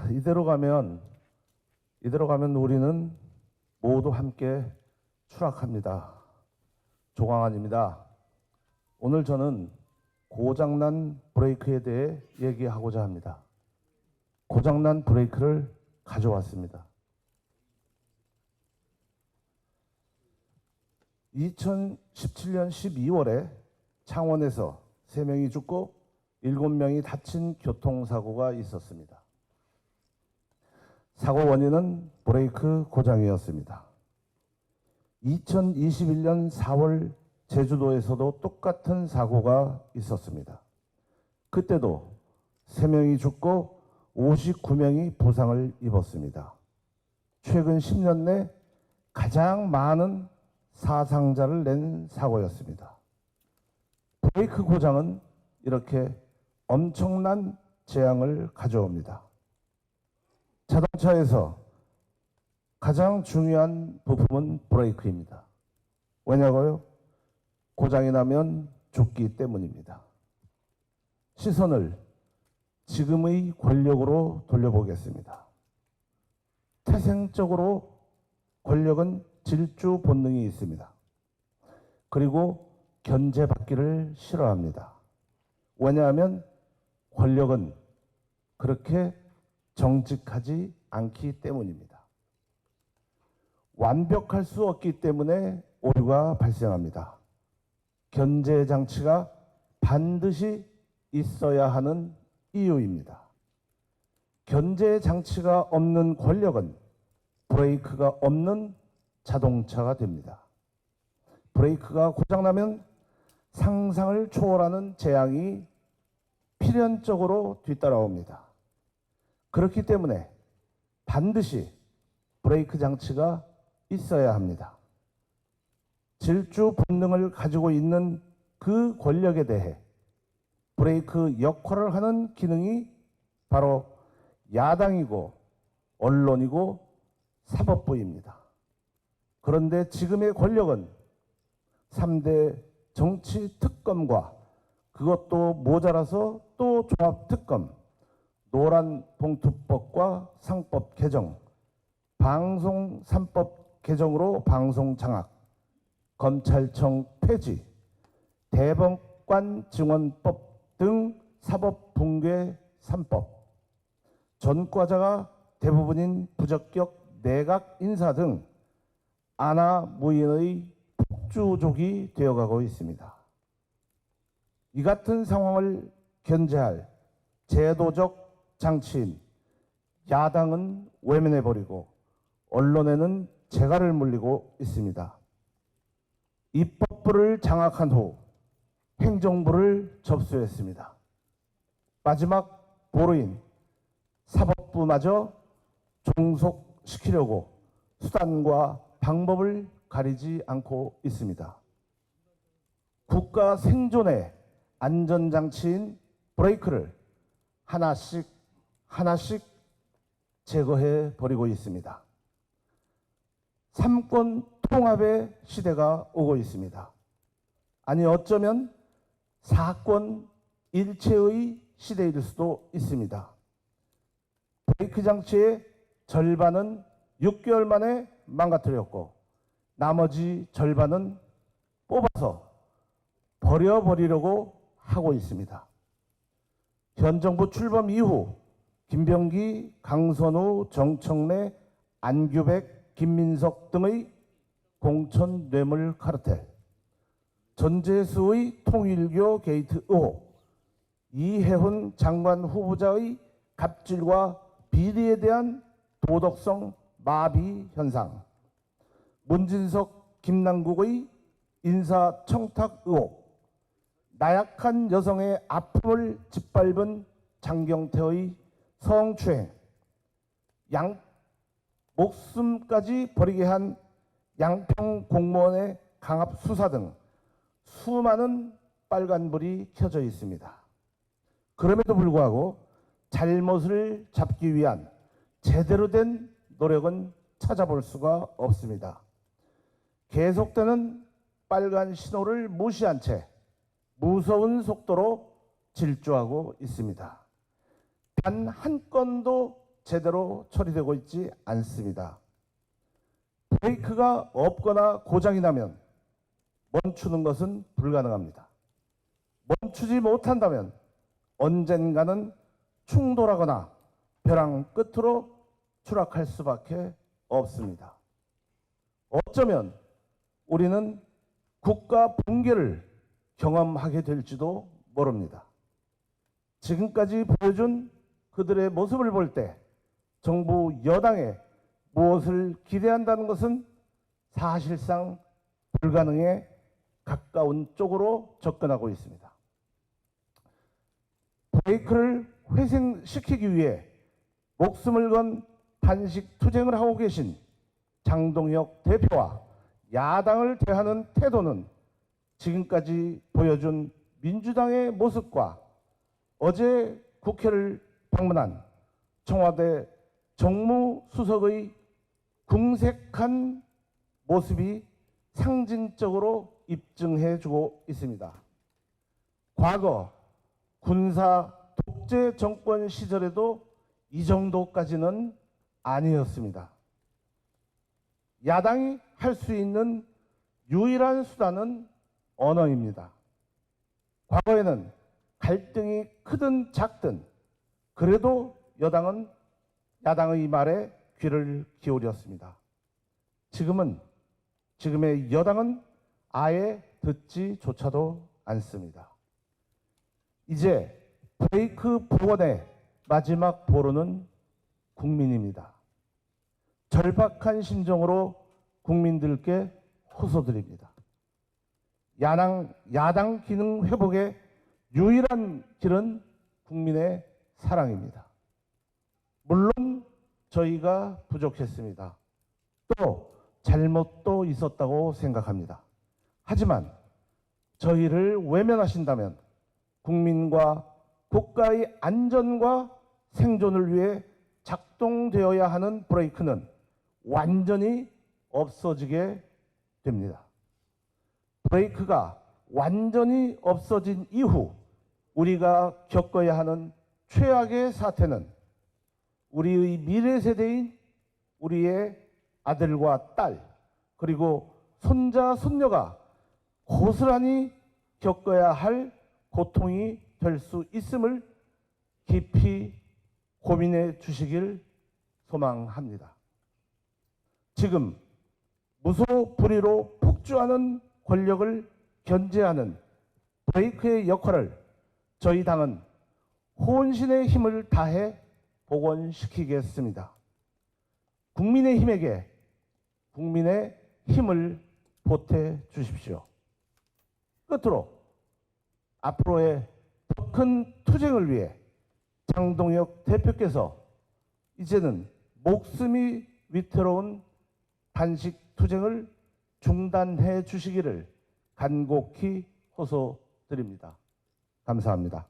이대로 가면 우리는 모두 함께 추락합니다. 조광안입니다. 오늘 저는 고장난 브레이크에 대해 얘기하고자 합니다. 고장난 브레이크를 가져왔습니다. 2017년 12월에 창원에서 3명이 죽고 7명이 다친 교통사고가 있었습니다. 사고 원인은 브레이크 고장이었습니다. 2021년 4월 제주도에서도 똑같은 사고가 있었습니다. 그때도 3명이 죽고 59명이 부상을 입었습니다. 최근 10년 내 가장 많은 사상자를 낸 사고였습니다. 브레이크 고장은 이렇게 엄청난 재앙을 가져옵니다. 자동차에서 가장 중요한 부품은 브레이크입니다. 왜냐고요? 고장이 나면 죽기 때문입니다. 시선을 지금의 권력으로 돌려보겠습니다. 태생적으로 권력은 질주 본능이 있습니다. 그리고 견제받기를 싫어합니다. 왜냐하면 권력은 그렇게 정직하지 않기 때문입니다. 완벽할 수 없기 때문에 오류가 발생합니다. 견제 장치가 반드시 있어야 하는 이유입니다. 견제 장치가 없는 권력은 브레이크가 없는 자동차가 됩니다. 브레이크가 고장나면 상상을 초월하는 재앙이 필연적으로 뒤따라옵니다. 그렇기 때문에 반드시 브레이크 장치가 있어야 합니다. 질주 본능을 가지고 있는 그 권력에 대해 브레이크 역할을 하는 기능이 바로 야당이고 언론이고 사법부입니다. 그런데 지금의 권력은 3대 정치 특검과 그것도 모자라서 또 종합특검, 노란봉투법과 상법 개정, 방송 3법 개정으로 방송 장악, 검찰청 폐지, 대법관 증언법 등 사법 붕괴 3법, 전과자가 대부분인 부적격 내각 인사 등 아나무인의 폭주족이 되어가고 있습니다. 이 같은 상황을 견제할 제도적 장치인 야당은 외면해버리고 언론에는 재갈을 물리고 있습니다. 입법부를 장악한 후 행정부를 접수했습니다. 마지막 보루인 사법부마저 종속시키려고 수단과 방법을 가리지 않고 있습니다. 국가 생존의 안전장치인 브레이크를 하나씩 제거해 버리고 있습니다. 삼권 통합의 시대가 오고 있습니다. 아니 어쩌면 사권 일체의 시대일 수도 있습니다. 브레이크 장치의 절반은 6개월 만에 망가뜨렸고 나머지 절반은 뽑아서 버려버리려고 하고 있습니다. 현 정부 출범 이후 김병기, 강선우, 정청래, 안규백, 김민석 등의 공천 뇌물 카르텔, 전재수의 통일교 게이트 의혹, 이해훈 장관 후보자의 갑질과 비리에 대한 도덕성 마비 현상, 문진석, 김남국의 인사 청탁 의혹, 나약한 여성의 아픔을 짓밟은 장경태의 성추행, 목숨까지 버리게 한 양평 공무원의 강압 수사 등 수많은 빨간불이 켜져 있습니다. 그럼에도 불구하고 잘못을 잡기 위한 제대로 된 노력은 찾아볼 수가 없습니다. 계속되는 빨간 신호를 무시한 채 무서운 속도로 질주하고 있습니다. 단 한 건도 제대로 처리되고 있지 않습니다. 브레이크가 없거나 고장이 나면 멈추는 것은 불가능합니다. 멈추지 못한다면 언젠가는 충돌하거나 벼랑 끝으로 추락할 수밖에 없습니다. 어쩌면 우리는 국가 붕괴를 경험하게 될지도 모릅니다. 지금까지 보여준 그들의 모습을 볼 때 정부 여당에 무엇을 기대한다는 것은 사실상 불가능에 가까운 쪽으로 접근하고 있습니다. 브레이크를 회생시키기 위해 목숨을 건 단식 투쟁을 하고 계신 장동혁 대표와 야당을 대하는 태도는 지금까지 보여준 민주당의 모습과 어제 국회를 방문한 청와대 정무수석의 궁색한 모습이 상징적으로 입증해주고 있습니다. 과거 군사 독재 정권 시절에도 이 정도까지는 아니었습니다. 야당이 할 수 있는 유일한 수단은 언어입니다. 과거에는 갈등이 크든 작든 그래도 여당은 야당의 말에 귀를 기울였습니다. 지금의 여당은 아예 듣지조차도 않습니다. 이제 브레이크 복원의 마지막 보루는 국민입니다. 절박한 심정으로 국민들께 호소드립니다. 야당 기능 회복의 유일한 길은 국민의 사랑입니다. 물론 저희가 부족했습니다. 또 잘못도 있었다고 생각합니다. 하지만 저희를 외면하신다면 국민과 국가의 안전과 생존을 위해 작동되어야 하는 브레이크는 완전히 없어지게 됩니다. 브레이크가 완전히 없어진 이후 우리가 겪어야 하는 최악의 사태는 우리의 미래 세대인 우리의 아들과 딸 그리고 손자 손녀가 고스란히 겪어야 할 고통이 될 수 있음을 깊이 고민해 주시길 소망합니다. 지금 무소불위로 폭주하는 권력을 견제하는 브레이크의 역할을 저희 당은 혼신의 힘을 다해 복원시키겠습니다. 국민의힘에게 국민의 힘을 보태 주십시오. 끝으로 앞으로의 더 큰 투쟁을 위해 장동혁 대표께서 이제는 목숨이 위태로운 단식 투쟁을 중단해 주시기를 간곡히 호소드립니다. 감사합니다.